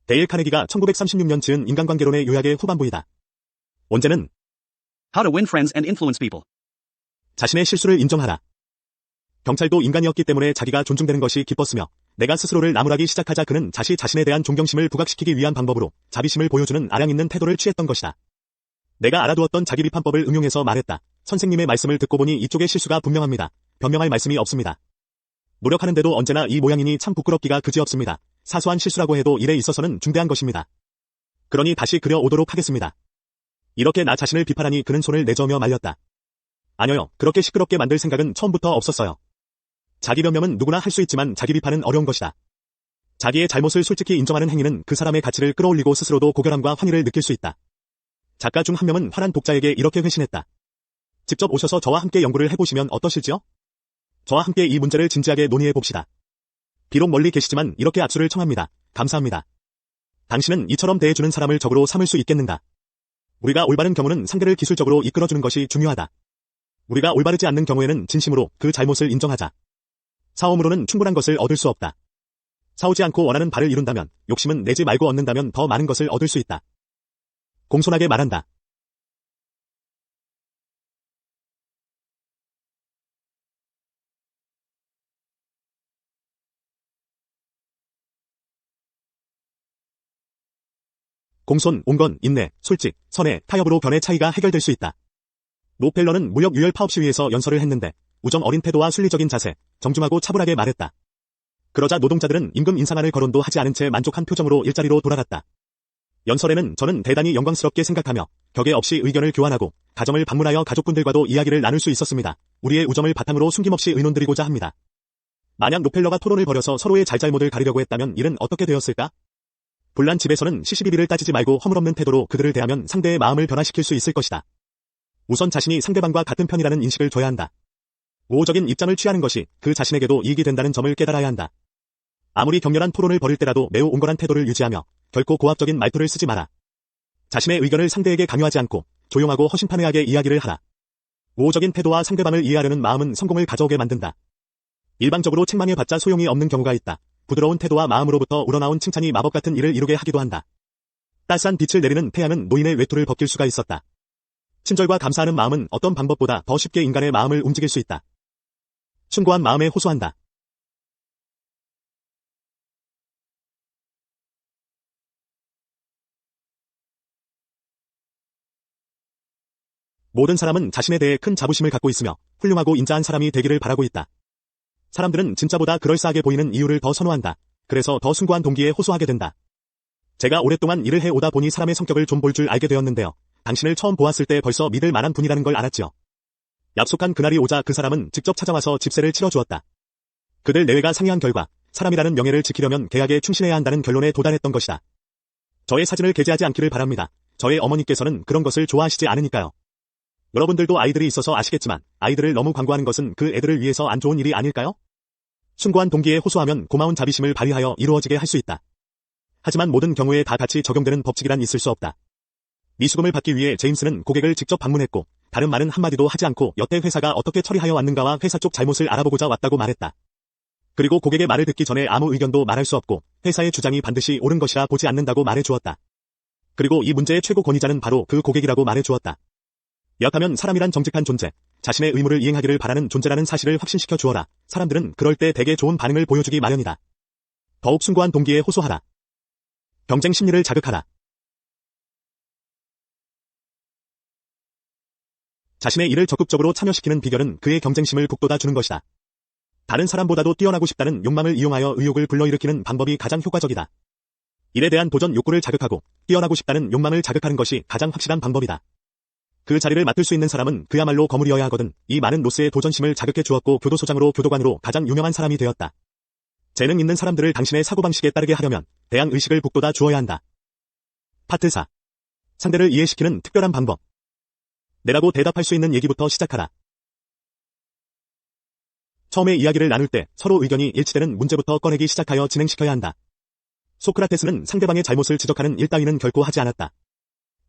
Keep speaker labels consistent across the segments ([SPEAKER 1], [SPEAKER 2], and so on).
[SPEAKER 1] 데일 카네기가 1936년 지은 인간관계론의 요약의 후반부이다. 원제는
[SPEAKER 2] How to win friends and influence people.
[SPEAKER 1] 자신의 실수를 인정하라. 경찰도 인간이었기 때문에 자기가 존중되는 것이 기뻤으며 내가 스스로를 나무라기 시작하자 그는 자신에 대한 존경심을 부각시키기 위한 방법으로 자비심을 보여주는 아량 있는 태도를 취했던 것이다. 내가 알아두었던 자기 비판법을 응용해서 말했다. 선생님의 말씀을 듣고 보니 이쪽의 실수가 분명합니다. 변명할 말씀이 없습니다. 노력하는데도 언제나 이 모양이니 참 부끄럽기가 그지없습니다. 사소한 실수라고 해도 일에 있어서는 중대한 것입니다. 그러니 다시 그려오도록 하겠습니다. 이렇게 나 자신을 비판하니 그는 손을 내저으며 말렸다. 아니요, 그렇게 시끄럽게 만들 생각은 처음부터 없었어요. 자기 변명은 누구나 할 수 있지만 자기 비판은 어려운 것이다. 자기의 잘못을 솔직히 인정하는 행위는 그 사람의 가치를 끌어올리고 스스로도 고결함과 환희를 느낄 수 있다. 작가 중 한 명은 화난 독자에게 이렇게 회신했다. 직접 오셔서 저와 함께 연구를 해보시면 어떠실지요? 저와 함께 이 문제를 진지하게 논의해 봅시다. 비록 멀리 계시지만 이렇게 압수를 청합니다. 감사합니다. 당신은 이처럼 대해주는 사람을 적으로 삼을 수 있겠는가? 우리가 올바른 경우는 상대를 기술적으로 이끌어주는 것이 중요하다. 우리가 올바르지 않는 경우에는 진심으로 그 잘못을 인정하자. 싸움으로는 충분한 것을 얻을 수 없다. 싸우지 않고 원하는 바를 이룬다면, 욕심은 내지 말고 얻는다면 더 많은 것을 얻을 수 있다. 공손하게 말한다. 공손, 온건, 인내, 솔직, 선해, 타협으로 견해 차이가 해결될 수 있다. 록펠러는 무역 유혈 파업 시위에서 연설을 했는데 우정 어린 태도와 순리적인 자세, 정중하고 차분하게 말했다. 그러자 노동자들은 임금 인상안을 거론도 하지 않은 채 만족한 표정으로 일자리로 돌아갔다. 연설에는 저는 대단히 영광스럽게 생각하며 격에 없이 의견을 교환하고 가정을 방문하여 가족분들과도 이야기를 나눌 수 있었습니다. 우리의 우정을 바탕으로 숨김없이 의논드리고자 합니다. 만약 록펠러가 토론을 벌여서 서로의 잘잘못을 가리려고 했다면 일은 어떻게 되었을까? 불난 집에서는 시시비비를 따지지 말고 허물없는 태도로 그들을 대하면 상대의 마음을 변화시킬 수 있을 것이다. 우선 자신이 상대방과 같은 편이라는 인식을 줘야 한다. 우호적인 입장을 취하는 것이 그 자신에게도 이익이 된다는 점을 깨달아야 한다. 아무리 격렬한 토론을 벌일 때라도 매우 온건한 태도를 유지하며 결코 고압적인 말투를 쓰지 마라. 자신의 의견을 상대에게 강요하지 않고 조용하고 허심탄회하게 이야기를 하라. 우호적인 태도와 상대방을 이해하려는 마음은 성공을 가져오게 만든다. 일방적으로 책망해봤자 소용이 없는 경우가 있다. 부드러운 태도와 마음으로부터 우러나온 칭찬이 마법 같은 일을 이루게 하기도 한다. 따스한 빛을 내리는 태양은 노인의 외투를 벗길 수가 있었다. 친절과 감사하는 마음은 어떤 방법보다 더 쉽게 인간의 마음을 움직일 수 있다. 숭고한 마음에 호소한다. 모든 사람은 자신에 대해 큰 자부심을 갖고 있으며 훌륭하고 인자한 사람이 되기를 바라고 있다. 사람들은 진짜보다 그럴싸하게 보이는 이유를 더 선호한다. 그래서 더 숭고한 동기에 호소하게 된다. 제가 오랫동안 일을 해오다 보니 사람의 성격을 좀 볼 줄 알게 되었는데요. 당신을 처음 보았을 때 벌써 믿을 만한 분이라는 걸 알았지요. 약속한 그날이 오자 그 사람은 직접 찾아와서 집세를 치러주었다. 그들 내외가 상의한 결과 사람이라는 명예를 지키려면 계약에 충실해야 한다는 결론에 도달했던 것이다. 저의 사진을 게재하지 않기를 바랍니다. 저의 어머니께서는 그런 것을 좋아하시지 않으니까요. 여러분들도 아이들이 있어서 아시겠지만 아이들을 너무 광고하는 것은 그 애들을 위해서 안 좋은 일이 아닐까요? 숭고한 동기에 호소하면 고마운 자비심을 발휘하여 이루어지게 할 수 있다. 하지만 모든 경우에 다 같이 적용되는 법칙이란 있을 수 없다. 미수금을 받기 위해 제임스는 고객을 직접 방문했고 다른 말은 한마디도 하지 않고 여태 회사가 어떻게 처리하여 왔는가와 회사 쪽 잘못을 알아보고자 왔다고 말했다. 그리고 고객의 말을 듣기 전에 아무 의견도 말할 수 없고 회사의 주장이 반드시 옳은 것이라 보지 않는다고 말해주었다. 그리고 이 문제의 최고 권위자는 바로 그 고객이라고 말해주었다. 약하면 사람이란 정직한 존재, 자신의 의무를 이행하기를 바라는 존재라는 사실을 확신시켜 주어라. 사람들은 그럴 때 대개 좋은 반응을 보여주기 마련이다. 더욱 숭고한 동기에 호소하라. 경쟁 심리를 자극하라. 자신의 일을 적극적으로 참여시키는 비결은 그의 경쟁심을 북돋아 주는 것이다. 다른 사람보다도 뛰어나고 싶다는 욕망을 이용하여 의욕을 불러일으키는 방법이 가장 효과적이다. 일에 대한 도전 욕구를 자극하고 뛰어나고 싶다는 욕망을 자극하는 것이 가장 확실한 방법이다. 그 자리를 맡을 수 있는 사람은 그야말로 거물이어야 하거든. 이 많은 로스의 도전심을 자극해 주었고 교도소장으로 교도관으로 가장 유명한 사람이 되었다. 재능 있는 사람들을 당신의 사고방식에 따르게 하려면 대항 의식을 북돋아 주어야 한다. 파트 4. 상대를 이해시키는 특별한 방법. 네라고 대답할 수 있는 얘기부터 시작하라. 처음에 이야기를 나눌 때 서로 의견이 일치되는 문제부터 꺼내기 시작하여 진행시켜야 한다. 소크라테스는 상대방의 잘못을 지적하는 일 따위는 결코 하지 않았다.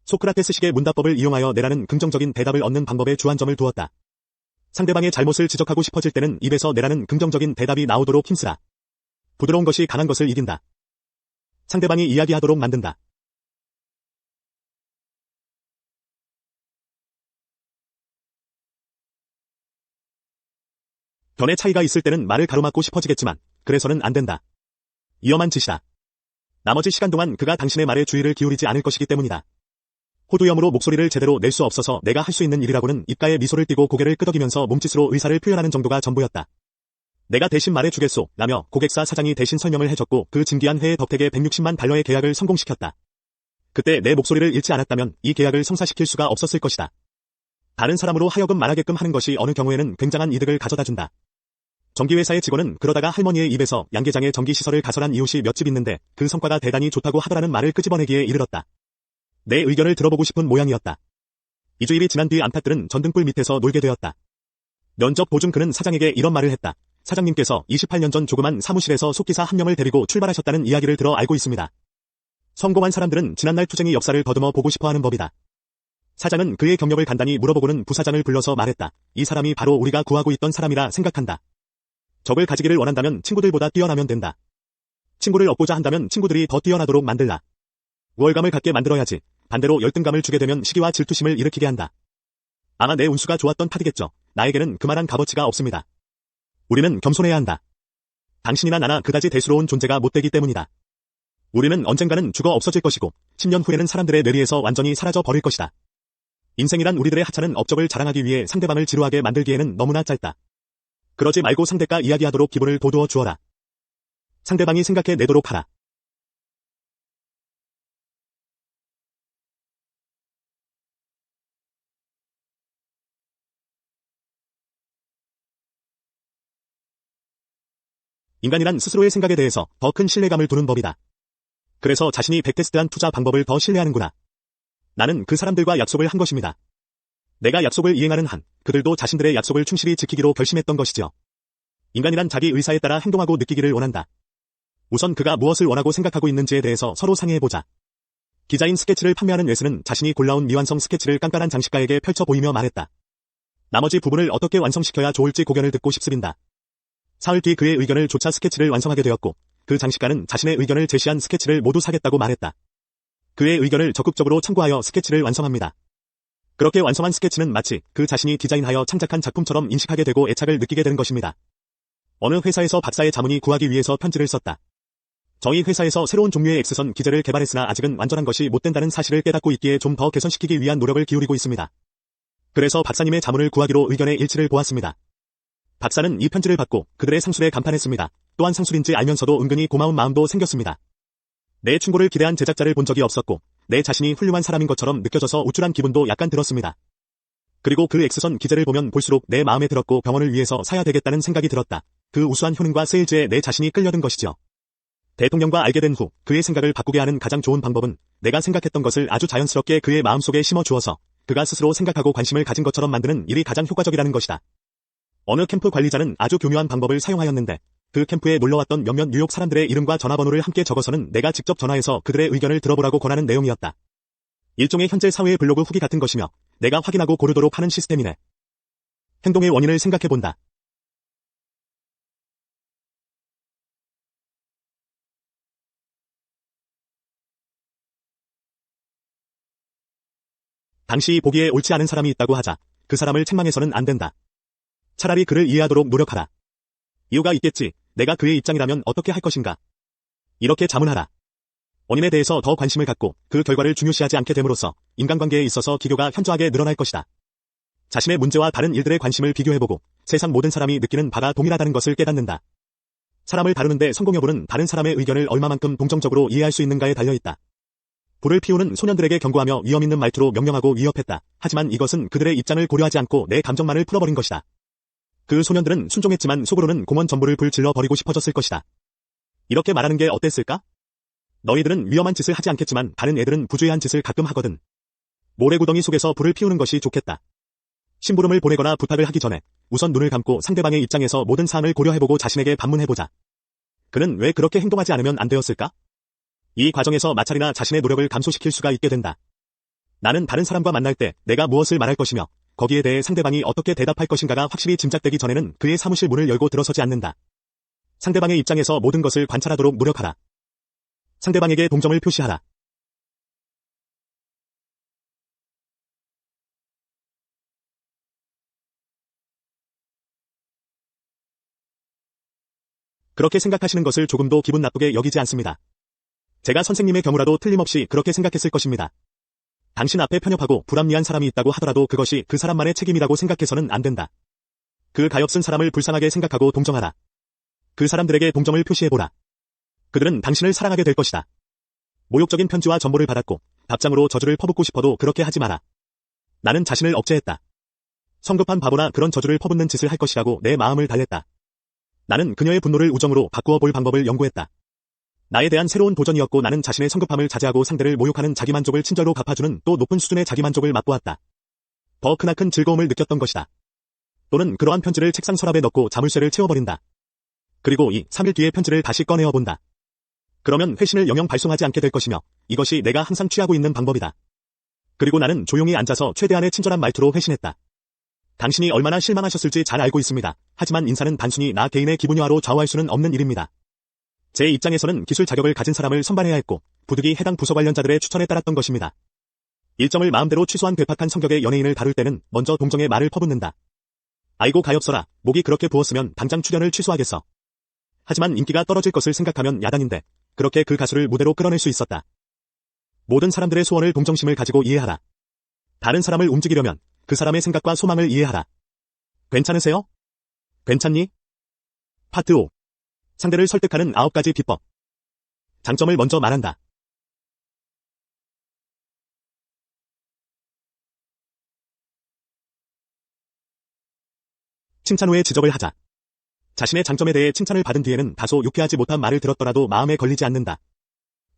[SPEAKER 1] 소크라테스식의 문답법을 이용하여 네라는 긍정적인 대답을 얻는 방법에 주안점을 두었다. 상대방의 잘못을 지적하고 싶어질 때는 입에서 네라는 긍정적인 대답이 나오도록 힘쓰라. 부드러운 것이 강한 것을 이긴다. 상대방이 이야기하도록 만든다. 견해 차이가 있을 때는 말을 가로막고 싶어지겠지만 그래서는 안 된다. 위험한 짓이다. 나머지 시간 동안 그가 당신의 말에 주의를 기울이지 않을 것이기 때문이다. 호두염으로 목소리를 제대로 낼 수 없어서 내가 할 수 있는 일이라고는 입가에 미소를 띠고 고개를 끄덕이면서 몸짓으로 의사를 표현하는 정도가 전부였다. 내가 대신 말해주겠소 라며 고객사 사장이 대신 설명을 해줬고 그 진기한 회의 덕택에 160만 달러의 계약을 성공시켰다. 그때 내 목소리를 잃지 않았다면 이 계약을 성사시킬 수가 없었을 것이다. 다른 사람으로 하여금 말하게끔 하는 것이 어느 경우에는 굉장한 이득을 가져다준다. 전기회사의 직원은 그러다가 할머니의 입에서 양계장에 전기시설을 가설한 이웃이 몇 집 있는데 그 성과가 대단히 좋다고 하더라는 말을 끄집어내기에 이르렀다. 내 의견을 들어보고 싶은 모양이었다. 2주일이 지난 뒤 안팎들은 전등불 밑에서 놀게 되었다. 면접 도중 그는 사장에게 이런 말을 했다. 사장님께서 28년 전 조그만 사무실에서 속기사 한 명을 데리고 출발하셨다는 이야기를 들어 알고 있습니다. 성공한 사람들은 지난날 투쟁의 역사를 더듬어 보고 싶어하는 법이다. 사장은 그의 경력을 간단히 물어보고는 부사장을 불러서 말했다. 이 사람이 바로 우리가 구하고 있던 사람이라 생각한다. 적을 가지기를 원한다면 친구들보다 뛰어나면 된다. 친구를 얻고자 한다면 친구들이 더 뛰어나도록 만들라. 우월감을 갖게 만들어야지. 반대로 열등감을 주게 되면 시기와 질투심을 일으키게 한다. 아마 내 운수가 좋았던 탓이겠죠. 나에게는 그만한 값어치가 없습니다. 우리는 겸손해야 한다. 당신이나 나나 그다지 대수로운 존재가 못 되기 때문이다. 우리는 언젠가는 죽어 없어질 것이고 10년 후에는 사람들의 뇌리에서 완전히 사라져 버릴 것이다. 인생이란 우리들의 하찮은 업적을 자랑하기 위해 상대방을 지루하게 만들기에는 너무나 짧다. 그러지 말고 상대가 이야기하도록 기분을 돋우어 주어라. 상대방이 생각해 내도록 하라. 인간이란 스스로의 생각에 대해서 더 큰 신뢰감을 두는 법이다. 그래서 자신이 백테스트한 투자 방법을 더 신뢰하는구나. 나는 그 사람들과 약속을 한 것입니다. 내가 약속을 이행하는 한 그들도 자신들의 약속을 충실히 지키기로 결심했던 것이지요. 인간이란 자기 의사에 따라 행동하고 느끼기를 원한다. 우선 그가 무엇을 원하고 생각하고 있는지에 대해서 서로 상의해보자. 기자인 스케치를 판매하는 웨스는 자신이 골라온 미완성 스케치를 깐깐한 장식가에게 펼쳐 보이며 말했다. 나머지 부분을 어떻게 완성시켜야 좋을지 고견을 듣고 싶습니다. 사흘 뒤 그의 의견을 조차 스케치를 완성하게 되었고 그 장식가는 자신의 의견을 제시한 스케치를 모두 사겠다고 말했다. 그의 의견을 적극적으로 참고하여 스케치를 완성합니다. 그렇게 완성한 스케치는 마치 그 자신이 디자인하여 창작한 작품처럼 인식하게 되고 애착을 느끼게 되는 것입니다. 어느 회사에서 박사의 자문이 구하기 위해서 편지를 썼다. 저희 회사에서 새로운 종류의 X선 기제를 개발했으나 아직은 완전한 것이 못 된다는 사실을 깨닫고 있기에 좀 더 개선시키기 위한 노력을 기울이고 있습니다. 그래서 박사님의 자문을 구하기로 의견의 일치를 보았습니다. 박사는 이 편지를 받고 그들의 상술에 감탄했습니다. 또한 상술인지 알면서도 은근히 고마운 마음도 생겼습니다. 내 충고를 기대한 제작자를 본 적이 없었고 내 자신이 훌륭한 사람인 것처럼 느껴져서 우쭐한 기분도 약간 들었습니다. 그리고 그 X선 기제를 보면 볼수록 내 마음에 들었고 병원을 위해서 사야 되겠다는 생각이 들었다. 그 우수한 효능과 세일즈에 내 자신이 끌려든 것이죠. 대통령과 알게 된 후 그의 생각을 바꾸게 하는 가장 좋은 방법은 내가 생각했던 것을 아주 자연스럽게 그의 마음속에 심어주어서 그가 스스로 생각하고 관심을 가진 것처럼 만드는 일이 가장 효과적이라는 것이다. 어느 캠프 관리자는 아주 교묘한 방법을 사용하였는데 그 캠프에 놀러왔던 몇몇 뉴욕 사람들의 이름과 전화번호를 함께 적어서는 내가 직접 전화해서 그들의 의견을 들어보라고 권하는 내용이었다. 일종의 현재 사회의 블로그 후기 같은 것이며 내가 확인하고 고르도록 하는 시스템이네. 행동의 원인을 생각해본다. 당시 보기에 옳지 않은 사람이 있다고 하자 그 사람을 책망해서는 안 된다. 차라리 그를 이해하도록 노력하라. 이유가 있겠지. 내가 그의 입장이라면 어떻게 할 것인가. 이렇게 자문하라. 원인에 대해서 더 관심을 갖고 그 결과를 중요시하지 않게 됨으로써 인간관계에 있어서 기교가 현저하게 늘어날 것이다. 자신의 문제와 다른 일들의 관심을 비교해보고 세상 모든 사람이 느끼는 바가 동일하다는 것을 깨닫는다. 사람을 다루는데 성공 여부는 다른 사람의 의견을 얼마만큼 동정적으로 이해할 수 있는가에 달려있다. 불을 피우는 소년들에게 경고하며 위험 있는 말투로 명령하고 위협했다. 하지만 이것은 그들의 입장을 고려하지 않고 내 감정만을 풀어버린 것이다. 그 소년들은 순종했지만 속으로는 공원 전부를 불질러 버리고 싶어졌을 것이다. 이렇게 말하는 게 어땠을까? 너희들은 위험한 짓을 하지 않겠지만 다른 애들은 부주의한 짓을 가끔 하거든. 모래구덩이 속에서 불을 피우는 것이 좋겠다. 심부름을 보내거나 부탁을 하기 전에 우선 눈을 감고 상대방의 입장에서 모든 사항을 고려해보고 자신에게 반문해보자. 그는 왜 그렇게 행동하지 않으면 안 되었을까? 이 과정에서 마찰이나 자신의 노력을 감소시킬 수가 있게 된다. 나는 다른 사람과 만날 때 내가 무엇을 말할 것이며 거기에 대해 상대방이 어떻게 대답할 것인가가 확실히 짐작되기 전에는 그의 사무실 문을 열고 들어서지 않는다. 상대방의 입장에서 모든 것을 관찰하도록 노력하라. 상대방에게 동정을 표시하라. 그렇게 생각하시는 것을 조금도 기분 나쁘게 여기지 않습니다. 제가 선생님의 경우라도 틀림없이 그렇게 생각했을 것입니다. 당신 앞에 편협하고 불합리한 사람이 있다고 하더라도 그것이 그 사람만의 책임이라고 생각해서는 안 된다. 그 가엾은 사람을 불쌍하게 생각하고 동정하라. 그 사람들에게 동정을 표시해보라. 그들은 당신을 사랑하게 될 것이다. 모욕적인 편지와 전보를 받았고 답장으로 저주를 퍼붓고 싶어도 그렇게 하지 마라. 나는 자신을 억제했다. 성급한 바보나 그런 저주를 퍼붓는 짓을 할 것이라고 내 마음을 달랬다. 나는 그녀의 분노를 우정으로 바꾸어 볼 방법을 연구했다. 나에 대한 새로운 도전이었고 나는 자신의 성급함을 자제하고 상대를 모욕하는 자기만족을 친절로 갚아주는 또 높은 수준의 자기만족을 맛보았다. 더 크나큰 즐거움을 느꼈던 것이다. 또는 그러한 편지를 책상 서랍에 넣고 자물쇠를 채워버린다. 그리고 3일 뒤에 편지를 다시 꺼내어 본다. 그러면 회신을 영영 발송하지 않게 될 것이며 이것이 내가 항상 취하고 있는 방법이다. 그리고 나는 조용히 앉아서 최대한의 친절한 말투로 회신했다. 당신이 얼마나 실망하셨을지 잘 알고 있습니다. 하지만 인사는 단순히 나 개인의 기분여하로 좌우할 수는 없는 일입니다. 제 입장에서는 기술 자격을 가진 사람을 선발해야 했고 부득이 해당 부서 관련자들의 추천에 따랐던 것입니다. 일정을 마음대로 취소한 괴팍한 성격의 연예인을 다룰 때는 먼저 동정의 말을 퍼붓는다. 아이고 가엾어라. 목이 그렇게 부었으면 당장 출연을 취소하겠어. 하지만 인기가 떨어질 것을 생각하면 야단인데 그렇게 그 가수를 무대로 끌어낼 수 있었다. 모든 사람들의 소원을 동정심을 가지고 이해하라. 다른 사람을 움직이려면 그 사람의 생각과 소망을 이해하라. 괜찮으세요? 괜찮니? 파트 5. 상대를 설득하는 9가지 비법. 장점을 먼저 말한다. 칭찬 후에 지적을 하자. 자신의 장점에 대해 칭찬을 받은 뒤에는 다소 유쾌하지 못한 말을 들었더라도 마음에 걸리지 않는다.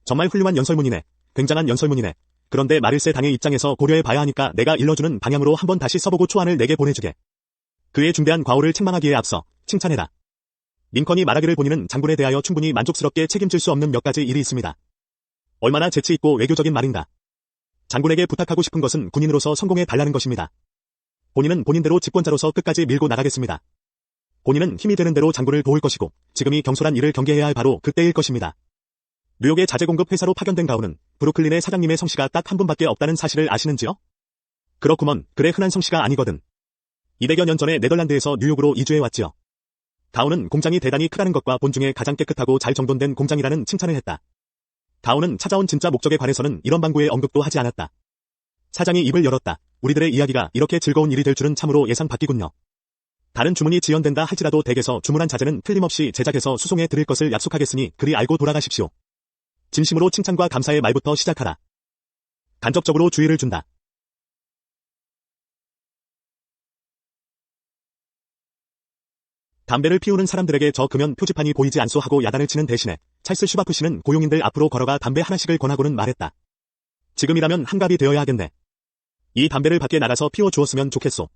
[SPEAKER 1] 정말 훌륭한 연설문이네. 굉장한 연설문이네. 그런데 마릴세 당의 입장에서 고려해봐야 하니까 내가 일러주는 방향으로 한번 다시 써보고 초안을 내게 보내주게. 그의 중대한 과오를 책망하기에 앞서 칭찬해라. 링컨이 말하기를 본인은 장군에 대하여 충분히 만족스럽게 책임질 수 없는 몇 가지 일이 있습니다. 얼마나 재치있고 외교적인 말인가. 장군에게 부탁하고 싶은 것은 군인으로서 성공해 달라는 것입니다. 본인은 본인대로 집권자로서 끝까지 밀고 나가겠습니다. 본인은 힘이 되는 대로 장군을 도울 것이고 지금이 경솔한 일을 경계해야 할 바로 그때일 것입니다. 뉴욕의 자재공급 회사로 파견된 가오는 브루클린의 사장님의 성씨가 딱 한 분밖에 없다는 사실을 아시는지요? 그렇구먼. 그래 흔한 성씨가 아니거든. 200여 년 전에 네덜란드에서 뉴욕으로 이주해왔지요. 가오는 공장이 대단히 크다는 것과 본중에 가장 깨끗하고 잘 정돈된 공장이라는 칭찬을 했다. 가오는 찾아온 진짜 목적에 관해서는 이런 방구의 언급도 하지 않았다. 사장이 입을 열었다. 우리들의 이야기가 이렇게 즐거운 일이 될 줄은 참으로 예상 밖이군요. 다른 주문이 지연된다 할지라도 댁에서 주문한 자재는 틀림없이 제작해서 수송해 드릴 것을 약속하겠으니 그리 알고 돌아가십시오. 진심으로 칭찬과 감사의 말부터 시작하라. 간접적으로 주의를 준다. 담배를 피우는 사람들에게 저 금연 표지판이 보이지 않소 하고 야단을 치는 대신에 찰스 슈바프 씨는 고용인들 앞으로 걸어가 담배 하나씩을 권하고는 말했다. 지금이라면 한갑이 되어야 하겠네. 이 담배를 밖에 나가서 피워주었으면 좋겠소.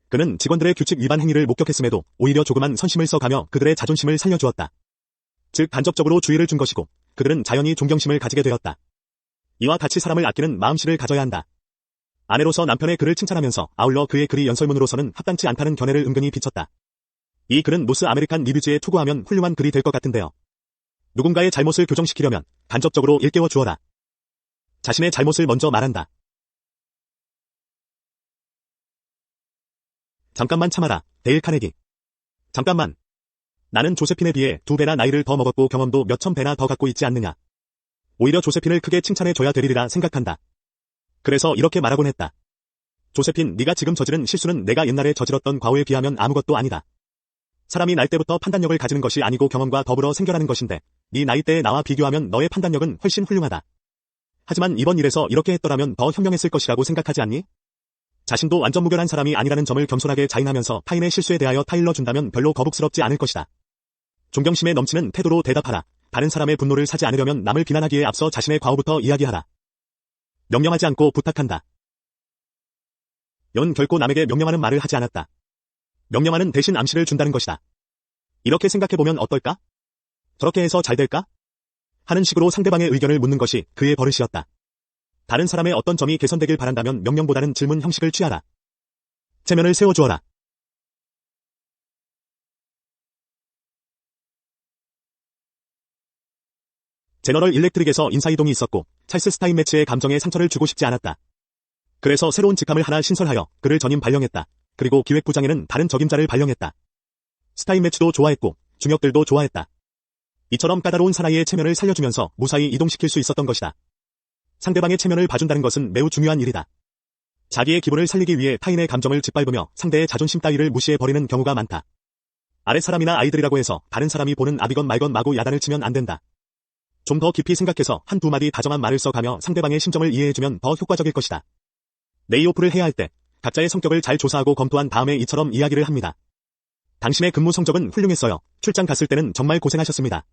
[SPEAKER 1] 그는 직원들의 규칙 위반 행위를 목격했음에도 오히려 조그만 선심을 써가며 그들의 자존심을 살려주었다. 즉 간접적으로 주의를 준 것이고 그들은 자연히 존경심을 가지게 되었다. 이와 같이 사람을 아끼는 마음씨를 가져야 한다. 아내로서 남편의 글을 칭찬하면서 아울러 그의 글이 연설문으로서는 합당치 않다는 견해를 은근히 비쳤다. 이 글은 노스 아메리칸 리뷰즈에 투고하면 훌륭한 글이 될 것 같은데요. 누군가의 잘못을 교정시키려면 간접적으로 일깨워 주어라. 자신의 잘못을 먼저 말한다. 잠깐만 참아라, 데일 카네기. 잠깐만. 나는 조세핀에 비해 2배나 나이를 더 먹었고 경험도 몇천 배나 더 갖고 있지 않느냐. 오히려 조세핀을 크게 칭찬해줘야 되리라 생각한다. 그래서 이렇게 말하곤 했다. 조세핀, 네가 지금 저지른 실수는 내가 옛날에 저질렀던 과오에 비하면 아무것도 아니다. 사람이 날 때부터 판단력을 가지는 것이 아니고 경험과 더불어 생겨나는 것인데 네 나이 때의 나와 비교하면 너의 판단력은 훨씬 훌륭하다. 하지만 이번 일에서 이렇게 했더라면 더 현명했을 것이라고 생각하지 않니? 자신도 완전 무결한 사람이 아니라는 점을 겸손하게 자인하면서 타인의 실수에 대하여 타일러 준다면 별로 거북스럽지 않을 것이다. 존경심에 넘치는 태도로 대답하라. 다른 사람의 분노를 사지 않으려면 남을 비난하기에 앞서 자신의 과오부터 이야기하라. 명령하지 않고 부탁한다. 연 결코 남에게 명령하는 말을 하지 않았다. 명령하는 대신 암시를 준다는 것이다. 이렇게 생각해보면 어떨까? 저렇게 해서 잘 될까? 하는 식으로 상대방의 의견을 묻는 것이 그의 버릇이었다. 다른 사람의 어떤 점이 개선되길 바란다면 명령보다는 질문 형식을 취하라. 체면을 세워주어라. 제너럴 일렉트릭에서 인사이동이 있었고 찰스 스타인매츠의 감정에 상처를 주고 싶지 않았다. 그래서 새로운 직함을 하나 신설하여 그를 전임 발령했다. 그리고 기획부장에는 다른 적임자를 발령했다. 스타인매츠도 좋아했고 중역들도 좋아했다. 이처럼 까다로운 사나이의 체면을 살려주면서 무사히 이동시킬 수 있었던 것이다. 상대방의 체면을 봐준다는 것은 매우 중요한 일이다. 자기의 기분을 살리기 위해 타인의 감정을 짓밟으며 상대의 자존심 따위를 무시해버리는 경우가 많다. 아랫사람이나 아이들이라고 해서 다른 사람이 보는 아비건 말건 마구 야단을 치면 안 된다. 좀 더 깊이 생각해서 한두 마디 다정한 말을 써가며 상대방의 심정을 이해해주면 더 효과적일 것이다. 레이오프를 해야 할 때 각자의 성격을 잘 조사하고 검토한 다음에 이처럼 이야기를 합니다. 당신의 근무 성적은 훌륭했어요. 출장 갔을 때는 정말 고생하셨습니다.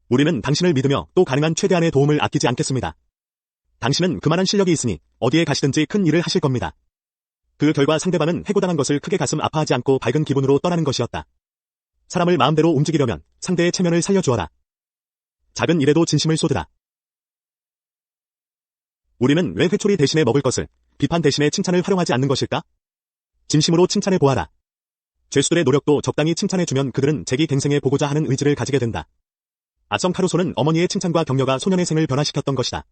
[SPEAKER 1] 우리는 당신을 믿으며 또 가능한 최대한의 도움을 아끼지 않겠습니다. 당신은 그만한 실력이 있으니 어디에 가시든지 큰 일을 하실 겁니다. 그 결과 상대방은 해고당한 것을 크게 가슴 아파하지 않고 밝은 기분으로 떠나는 것이었다. 사람을 마음대로 움직이려면 상대의 체면을 살려주어라. 작은 일에도 진심을 쏟으라. 우리는 왜 회초리 대신에 먹을 것을 비판 대신에 칭찬을 활용하지 않는 것일까? 진심으로 칭찬해 보아라. 죄수들의 노력도 적당히 칭찬해주면 그들은 재기갱생해 보고자 하는 의지를 가지게 된다. 아성 카루소는 어머니의 칭찬과 격려가 소년의 생을 변화시켰던 것이다.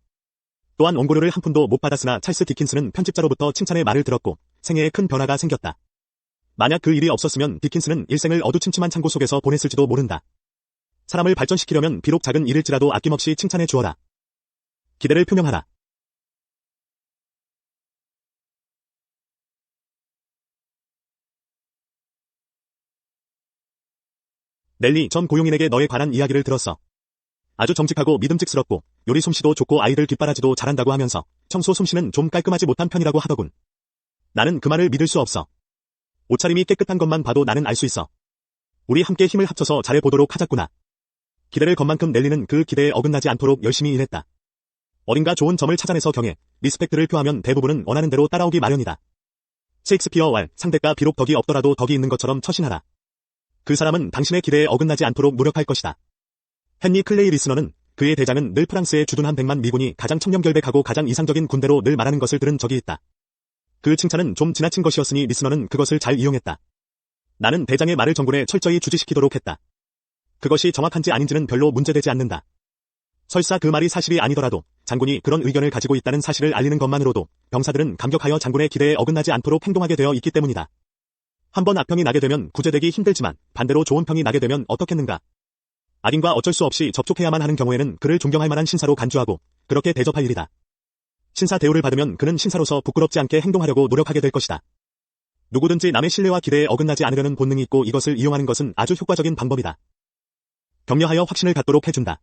[SPEAKER 1] 또한 원고료를 한 푼도 못 받았으나 찰스 디킨스는 편집자로부터 칭찬의 말을 들었고 생애에 큰 변화가 생겼다. 만약 그 일이 없었으면 디킨스는 일생을 어두침침한 창고 속에서 보냈을지도 모른다. 사람을 발전시키려면 비록 작은 일일지라도 아낌없이 칭찬해 주어라. 기대를 표명하라. 넬리 전 고용인에게 너에 관한 이야기를 들었어. 아주 정직하고 믿음직스럽고 요리 솜씨도 좋고 아이들 뒷바라지도 잘한다고 하면서 청소 솜씨는 좀 깔끔하지 못한 편이라고 하더군. 나는 그 말을 믿을 수 없어. 옷차림이 깨끗한 것만 봐도 나는 알 수 있어. 우리 함께 힘을 합쳐서 잘해보도록 하자꾸나. 기대를 건 만큼 넬리는 그 기대에 어긋나지 않도록 열심히 일했다. 어딘가 좋은 점을 찾아내서 경해, 리스펙트를 표하면 대부분은 원하는 대로 따라오기 마련이다. 셰익스피어 왈, 상대가 비록 덕이 없더라도 덕이 있는 것처럼 처신하라. 그 사람은 당신의 기대에 어긋나지 않도록 노력할 것이다. 헨리 클레이 리스너는 그의 대장은 늘 프랑스에 주둔한 100만 미군이 가장 청렴결백하고 가장 이상적인 군대로 늘 말하는 것을 들은 적이 있다. 그 칭찬은 좀 지나친 것이었으니 리스너는 그것을 잘 이용했다. 나는 대장의 말을 정군에 철저히 주지시키도록 했다. 그것이 정확한지 아닌지는 별로 문제되지 않는다. 설사 그 말이 사실이 아니더라도 장군이 그런 의견을 가지고 있다는 사실을 알리는 것만으로도 병사들은 감격하여 장군의 기대에 어긋나지 않도록 행동하게 되어 있기 때문이다. 한번 악평이 나게 되면 구제되기 힘들지만 반대로 좋은 평이 나게 되면 어떻겠는가. 악인과 어쩔 수 없이 접촉해야만 하는 경우에는 그를 존경할 만한 신사로 간주하고 그렇게 대접할 일이다. 신사 대우를 받으면 그는 신사로서 부끄럽지 않게 행동하려고 노력하게 될 것이다. 누구든지 남의 신뢰와 기대에 어긋나지 않으려는 본능이 있고 이것을 이용하는 것은 아주 효과적인 방법이다. 격려하여 확신을 갖도록 해준다.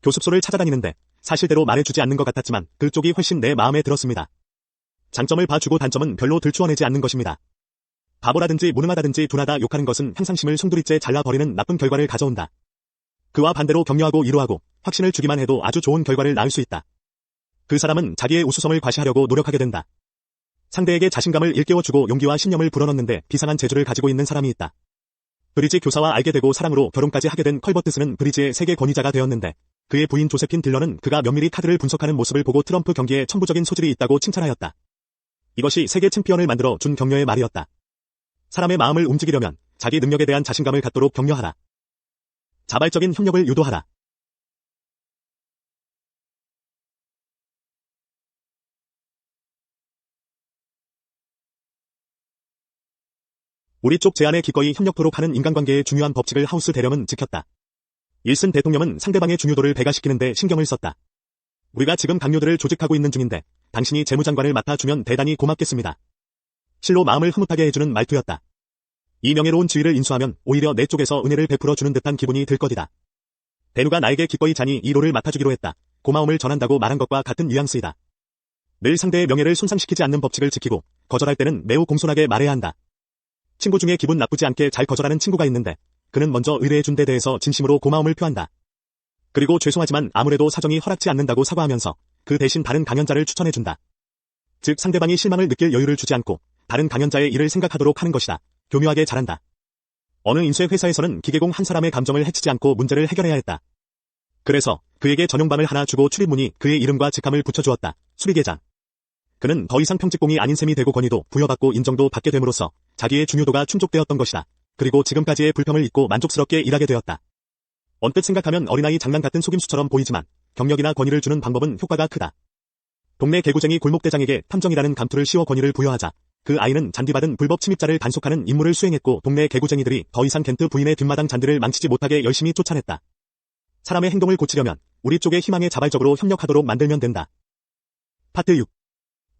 [SPEAKER 1] 교습소를 찾아다니는데 사실대로 말해주지 않는 것 같았지만 그쪽이 훨씬 내 마음에 들었습니다. 장점을 봐주고 단점은 별로 들추어내지 않는 것입니다. 바보라든지 무능하다든지 둔하다 욕하는 것은 향상심을 송두리째 잘라버리는 나쁜 결과를 가져온다. 그와 반대로 격려하고 위로하고 확신을 주기만 해도 아주 좋은 결과를 낳을 수 있다. 그 사람은 자기의 우수성을 과시하려고 노력하게 된다. 상대에게 자신감을 일깨워주고 용기와 신념을 불어넣는데 비상한 재주를 가지고 있는 사람이 있다. 브리지 교사와 알게 되고 사랑으로 결혼까지 하게 된 컬버트스는 브리지의 세계 권위자가 되었는데 그의 부인 조세핀 딜런은 그가 면밀히 카드를 분석하는 모습을 보고 트럼프 경기에 천부적인 소질이 있다고 칭찬하였다. 이것이 세계 챔피언을 만들어 준 격려의 말이었다. 사람의 마음을 움직이려면 자기 능력에 대한 자신감을 갖도록 격려하라. 자발적인 협력을 유도하라. 우리 쪽 제안에 기꺼이 협력토록 하는 인간관계의 중요한 법칙을 하우스 대령은 지켰다. 윌슨 대통령은 상대방의 중요도를 배가시키는데 신경을 썼다. 우리가 지금 강요들을 조직하고 있는 중인데 당신이 재무장관을 맡아주면 대단히 고맙겠습니다. 실로 마음을 흐뭇하게 해주는 말투였다. 이 명예로운 지위를 인수하면 오히려 내 쪽에서 은혜를 베풀어 주는 듯한 기분이 들 것이다. 대누가 나에게 기꺼이 자니 이 롤을 맡아주기로 했다. 고마움을 전한다고 말한 것과 같은 뉘앙스이다. 늘 상대의 명예를 손상시키지 않는 법칙을 지키고 거절할 때는 매우 공손하게 말해야 한다. 친구 중에 기분 나쁘지 않게 잘 거절하는 친구가 있는데 그는 먼저 의뢰해준 데 대해서 진심으로 고마움을 표한다. 그리고 죄송하지만 아무래도 사정이 허락지 않는다고 사과하면서 그 대신 다른 강연자를 추천해준다. 즉 상대방이 실망을 느낄 여유를 주지 않고 다른 강연자의 일을 생각하도록 하는 것이다. 교묘하게 잘한다. 어느 인쇄 회사에서는 기계공 한 사람의 감정을 해치지 않고 문제를 해결해야 했다. 그래서 그에게 전용반을 하나 주고 출입문이 그의 이름과 직함을 붙여주었다. 수리계장. 그는 더 이상 평직공이 아닌 셈이 되고 권위도 부여받고 인정도 받게 됨으로써 자기의 중요도가 충족되었던 것이다. 그리고 지금까지의 불평을 잊고 만족스럽게 일하게 되었다. 언뜻 생각하면 어린아이 장난 같은 속임수처럼 보이지만 경력이나 권위를 주는 방법은 효과가 크다. 동네 개구쟁이 골목대장에게 탐정이라는 감투를 씌워 권위를 부여하자 그 아이는 잔디받은 불법 침입자를 단속하는 임무를 수행했고 동네 개구쟁이들이 더 이상 겐트 부인의 뒷마당 잔디를 망치지 못하게 열심히 쫓아냈다. 사람의 행동을 고치려면 우리 쪽의 희망에 자발적으로 협력하도록 만들면 된다. 파트 6.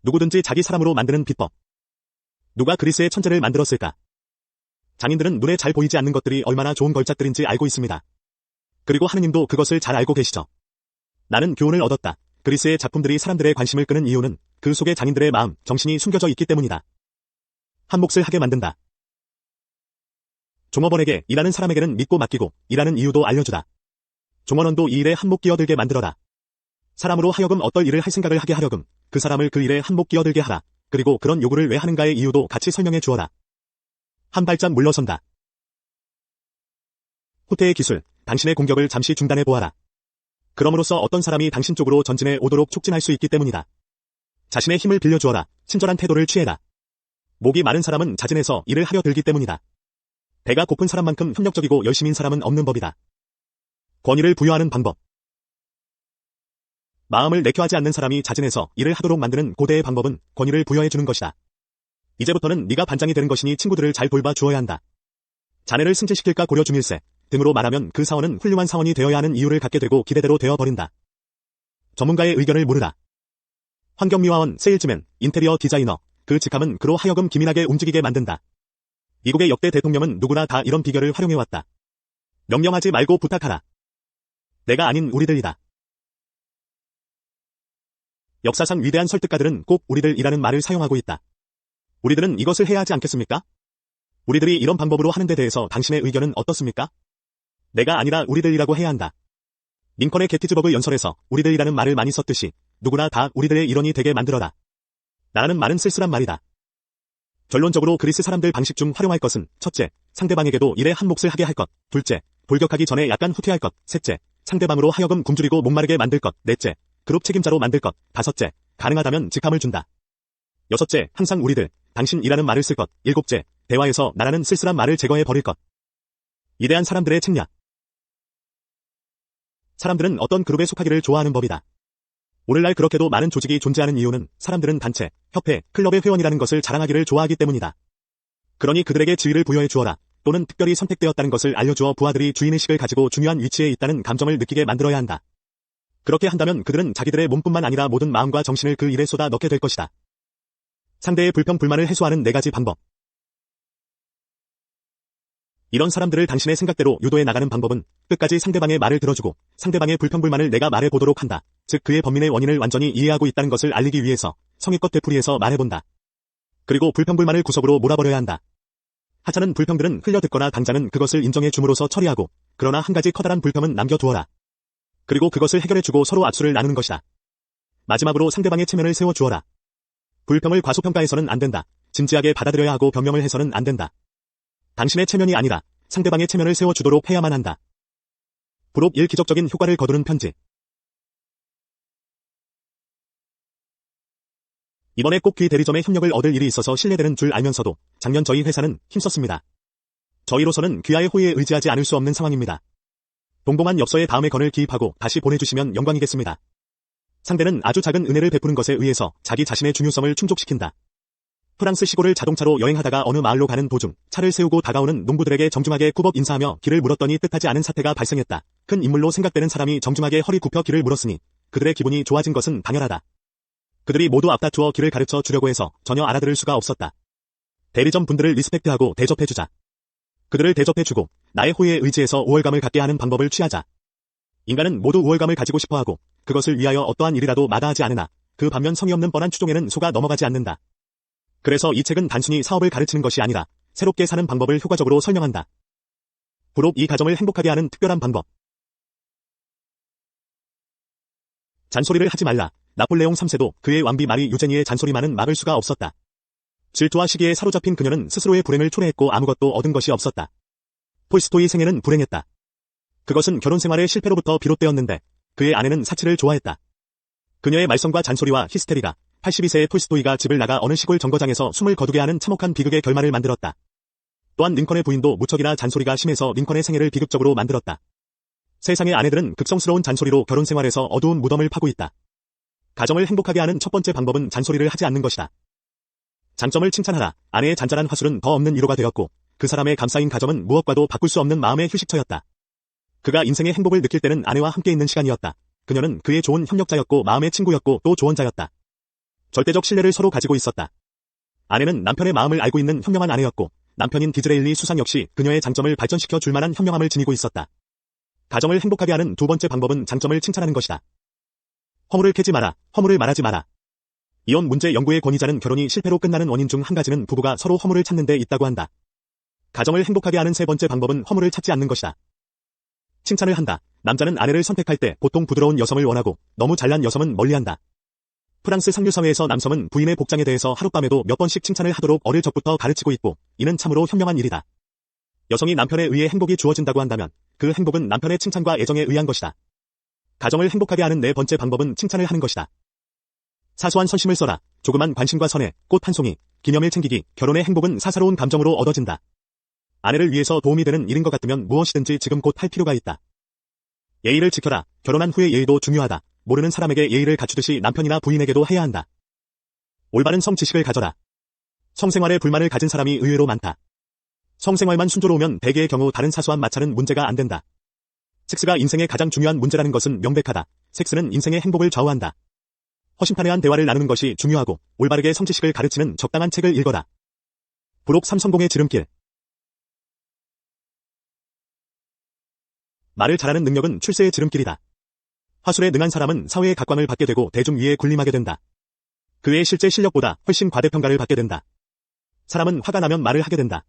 [SPEAKER 1] 누구든지 자기 사람으로 만드는 비법. 누가 그리스의 천재를 만들었을까? 장인들은 눈에 잘 보이지 않는 것들이 얼마나 좋은 걸작들인지 알고 있습니다. 그리고 하느님도 그것을 잘 알고 계시죠. 나는 교훈을 얻었다. 그리스의 작품들이 사람들의 관심을 끄는 이유는 그 속에 장인들의 마음, 정신이 숨겨져 있기 때문이다. 한 몫을 하게 만든다. 종업원에게 일하는 사람에게는 믿고 맡기고 일하는 이유도 알려주다. 종원원도 이 일에 한몫 끼어들게 만들어라. 사람으로 하여금 어떨 일을 할 생각을 하게 하려금 그 사람을 그 일에 한몫 끼어들게 하라. 그리고 그런 요구를 왜 하는가의 이유도 같이 설명해 주어라. 한 발짝 물러선다. 후퇴의 기술, 당신의 공격을 잠시 중단해 보아라. 그럼으로써 어떤 사람이 당신 쪽으로 전진해 오도록 촉진할 수 있기 때문이다. 자신의 힘을 빌려주어라. 친절한 태도를 취해라. 목이 마른 사람은 자진해서 일을 하려 들기 때문이다. 배가 고픈 사람만큼 협력적이고 열심인 사람은 없는 법이다. 권위를 부여하는 방법. 마음을 내켜하지 않는 사람이 자진해서 일을 하도록 만드는 고대의 방법은 권위를 부여해 주는 것이다. 이제부터는 네가 반장이 되는 것이니 친구들을 잘 돌봐 주어야 한다. 자네를 승진시킬까 고려 중일세 등으로 말하면 그 사원은 훌륭한 사원이 되어야 하는 이유를 갖게 되고 기대대로 되어버린다. 전문가의 의견을 물으라. 환경미화원, 세일즈맨, 인테리어 디자이너, 그 직함은 그로 하여금 기민하게 움직이게 만든다. 미국의 역대 대통령은 누구나 다 이런 비결을 활용해왔다. 명령하지 말고 부탁하라. 내가 아닌 우리들이다. 역사상 위대한 설득가들은 꼭 우리들이라는 말을 사용하고 있다. 우리들은 이것을 해야 하지 않겠습니까? 우리들이 이런 방법으로 하는 데 대해서 당신의 의견은 어떻습니까? 내가 아니라 우리들이라고 해야 한다. 링컨의 게티즈버그 연설에서 우리들이라는 말을 많이 썼듯이 누구나 다 우리들의 일원이 되게 만들어라. 나라는 말은 쓸쓸한 말이다. 결론적으로 그리스 사람들 방식 중 활용할 것은 첫째, 상대방에게도 일에 한 몫을 하게 할 것. 둘째, 돌격하기 전에 약간 후퇴할 것. 셋째, 상대방으로 하여금 굶주리고 목마르게 만들 것. 넷째, 그룹 책임자로 만들 것. 다섯째, 가능하다면 직함을 준다. 여섯째, 항상 우리들, 당신이라는 말을 쓸 것. 일곱째, 대화에서 나라는 쓸쓸한 말을 제거해 버릴 것. 위대한 사람들의 책략. 사람들은 어떤 그룹에 속하기를 좋아하는 법이다. 오늘날 그렇게도 많은 조직이 존재하는 이유는 사람들은 단체, 협회, 클럽의 회원이라는 것을 자랑하기를 좋아하기 때문이다. 그러니 그들에게 지위를 부여해 주어라. 또는 특별히 선택되었다는 것을 알려주어 부하들이 주인의식을 가지고 중요한 위치에 있다는 감정을 느끼게 만들어야 한다. 그렇게 한다면 그들은 자기들의 몸뿐만 아니라 모든 마음과 정신을 그 일에 쏟아 넣게 될 것이다. 상대의 불평 불만을 해소하는 4가지 방법. 이런 사람들을 당신의 생각대로 유도해 나가는 방법은 끝까지 상대방의 말을 들어주고 상대방의 불평불만을 내가 말해보도록 한다. 즉 그의 범민의 원인을 완전히 이해하고 있다는 것을 알리기 위해서 성의껏 되풀이해서 말해본다. 그리고 불평불만을 구석으로 몰아버려야 한다. 하찮은 불평들은 흘려듣거나 당자는 그것을 인정해 줌으로써 처리하고 그러나 한 가지 커다란 불평은 남겨두어라. 그리고 그것을 해결해주고 서로 악수를 나누는 것이다. 마지막으로 상대방의 체면을 세워주어라. 불평을 과소평가해서는 안 된다. 진지하게 받아들여야 하고 변명을 해서는 안 된다. 당신의 체면이 아니라 상대방의 체면을 세워주도록 해야만 한다. 부록 1. 기적적인 효과를 거두는 편지. 이번에 꼭 귀 대리점에 협력을 얻을 일이 있어서 실례되는 줄 알면서도 작년 저희 회사는 힘썼습니다. 저희로서는 귀하의 호의에 의지하지 않을 수 없는 상황입니다. 동봉한 엽서에 다음의 건을 기입하고 다시 보내주시면 영광이겠습니다. 상대는 아주 작은 은혜를 베푸는 것에 의해서 자기 자신의 중요성을 충족시킨다. 프랑스 시골을 자동차로 여행하다가 어느 마을로 가는 도중 차를 세우고 다가오는 농부들에게 정중하게 꾸벅 인사하며 길을 물었더니 뜻하지 않은 사태가 발생했다. 큰 인물로 생각되는 사람이 정중하게 허리 굽혀 길을 물었으니 그들의 기분이 좋아진 것은 당연하다. 그들이 모두 앞다투어 길을 가르쳐 주려고 해서 전혀 알아들을 수가 없었다. 대리점 분들을 리스펙트하고 대접해주자. 그들을 대접해주고 나의 호의에 의지해서 우월감을 갖게 하는 방법을 취하자. 인간은 모두 우월감을 가지고 싶어하고 그것을 위하여 어떠한 일이라도 마다하지 않으나 그 반면 성의 없는 뻔한 추종에는 속아 넘어가지 않는다. 그래서 이 책은 단순히 사업을 가르치는 것이 아니라 새롭게 사는 방법을 효과적으로 설명한다. 부록 이 가정을 행복하게 하는 특별한 방법. 잔소리를 하지 말라. 나폴레옹 3세도 그의 왕비 마리 유제니의 잔소리만은 막을 수가 없었다. 질투와 시기에 사로잡힌 그녀는 스스로의 불행을 초래했고 아무것도 얻은 것이 없었다. 톨스토이 생애는 불행했다. 그것은 결혼 생활의 실패로부터 비롯되었는데 그의 아내는 사치를 좋아했다. 그녀의 말썽과 잔소리와 히스테리가 82세의 톨스토이가 집을 나가 어느 시골 정거장에서 숨을 거두게 하는 참혹한 비극의 결말을 만들었다. 또한 링컨의 부인도 무척이나 잔소리가 심해서 링컨의 생애를 비극적으로 만들었다. 세상의 아내들은 극성스러운 잔소리로 결혼 생활에서 어두운 무덤을 파고 있다. 가정을 행복하게 하는 첫 번째 방법은 잔소리를 하지 않는 것이다. 장점을 칭찬하라. 아내의 잔잔한 화술은 더 없는 위로가 되었고 그 사람의 감싸인 가정은 무엇과도 바꿀 수 없는 마음의 휴식처였다. 그가 인생의 행복을 느낄 때는 아내와 함께 있는 시간이었다. 그녀는 그의 좋은 협력자였고 마음의 친구였고 또 조언자였다. 절대적 신뢰를 서로 가지고 있었다. 아내는 남편의 마음을 알고 있는 현명한 아내였고 남편인 디즈레일리 수상 역시 그녀의 장점을 발전시켜 줄 만한 현명함을 지니고 있었다. 가정을 행복하게 하는 두 번째 방법은 장점을 칭찬하는 것이다. 허물을 캐지 마라. 허물을 말하지 마라. 이혼 문제 연구의 권위자는 결혼이 실패로 끝나는 원인 중 한 가지는 부부가 서로 허물을 찾는 데 있다고 한다. 가정을 행복하게 하는 세 번째 방법은 허물을 찾지 않는 것이다. 칭찬을 한다. 남자는 아내를 선택할 때 보통 부드러운 여성을 원하고 너무 잘난 여성은 멀리한다. 프랑스 상류사회에서 남성은 부인의 복장에 대해서 하룻밤에도 몇 번씩 칭찬을 하도록 어릴 적부터 가르치고 있고 이는 참으로 현명한 일이다. 여성이 남편에 의해 행복이 주어진다고 한다면 그 행복은 남편의 칭찬과 애정에 의한 것이다. 가정을 행복하게 하는 네 번째 방법은 칭찬을 하는 것이다. 사소한 선심을 써라. 조그만 관심과 선해, 꽃 한 송이, 기념일 챙기기, 결혼의 행복은 사사로운 감정으로 얻어진다. 아내를 위해서 도움이 되는 일인 것 같으면 무엇이든지 지금 곧 할 필요가 있다. 예의를 지켜라. 결혼한 후의 예의도 중요하다. 모르는 사람에게 예의를 갖추듯이 남편이나 부인에게도 해야 한다. 올바른 성 지식을 가져라. 성생활에 불만을 가진 사람이 의외로 많다. 성생활만 순조로우면 대개의 경우 다른 사소한 마찰은 문제가 안 된다. 섹스가 인생의 가장 중요한 문제라는 것은 명백하다. 섹스는 인생의 행복을 좌우한다. 허심탄회한 대화를 나누는 것이 중요하고 올바르게 성지식을 가르치는 적당한 책을 읽어라. 부록 3성공의 지름길. 말을 잘하는 능력은 출세의 지름길이다. 화술에 능한 사람은 사회의 각광을 받게 되고 대중 위에 군림하게 된다. 그의 실제 실력보다 훨씬 과대평가를 받게 된다. 사람은 화가 나면 말을 하게 된다.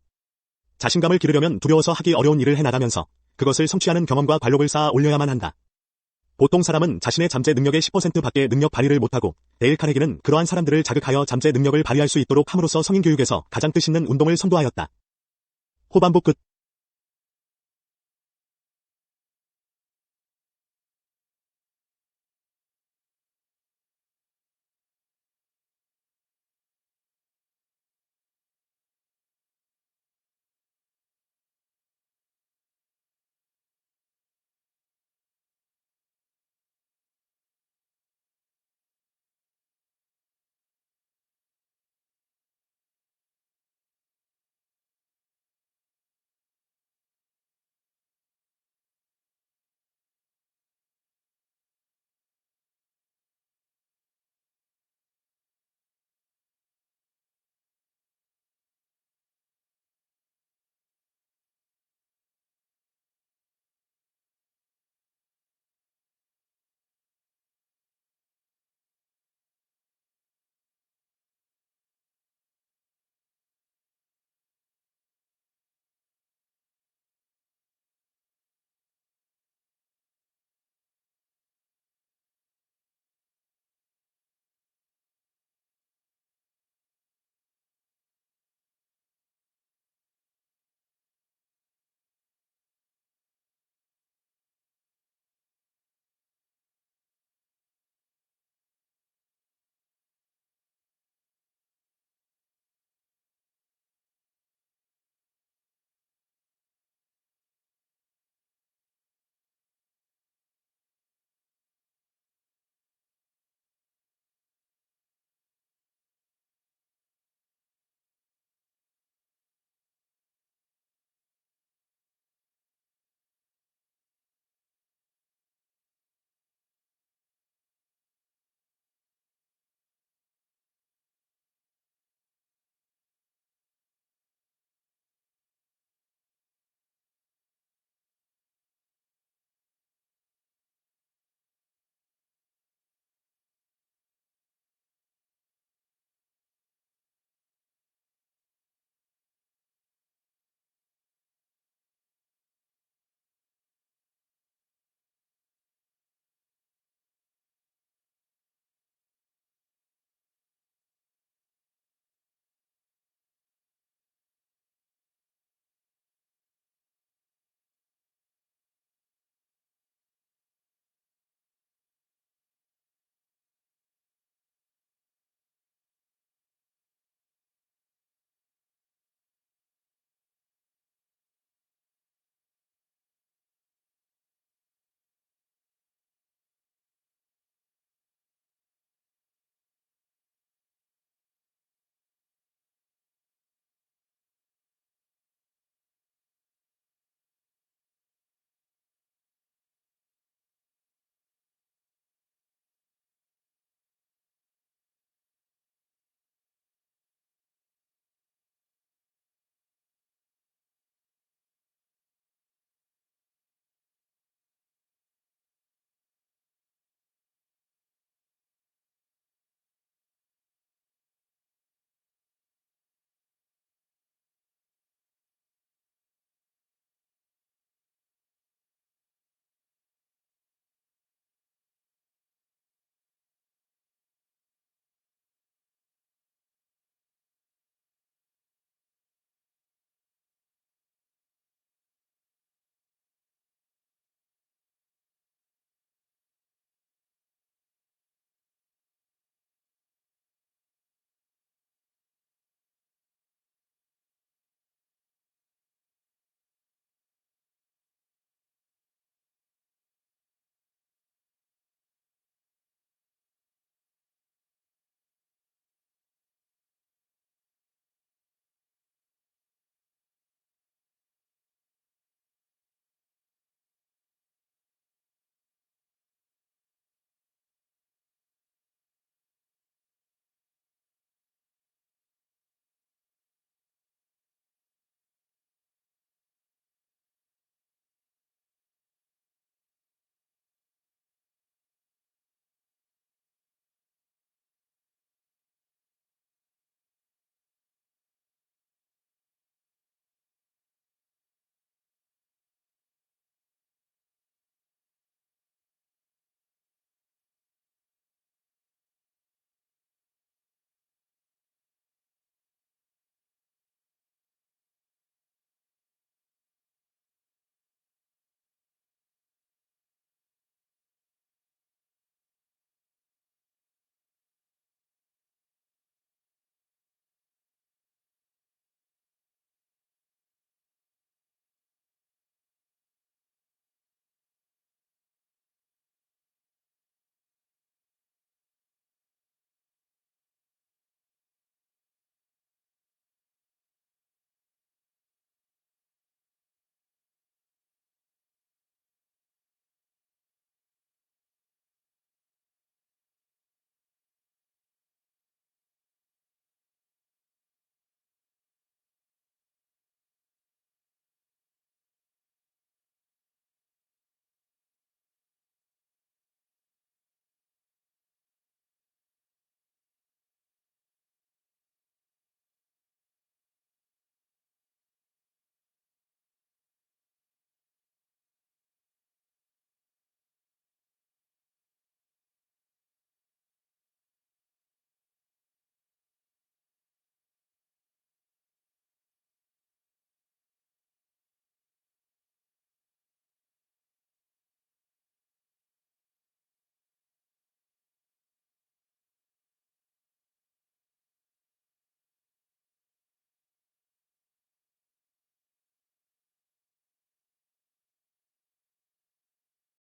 [SPEAKER 1] 자신감을 기르려면 두려워서 하기 어려운 일을 해나가면서 그것을 성취하는 경험과 관록을 쌓아 올려야만 한다. 보통 사람은 자신의 잠재 능력의 10%밖에 능력 발휘를 못하고 데일 카네기는 그러한 사람들을 자극하여 잠재 능력을 발휘할 수 있도록 함으로써 성인교육에서 가장 뜻있는 운동을 선도하였다. 호반부 끝.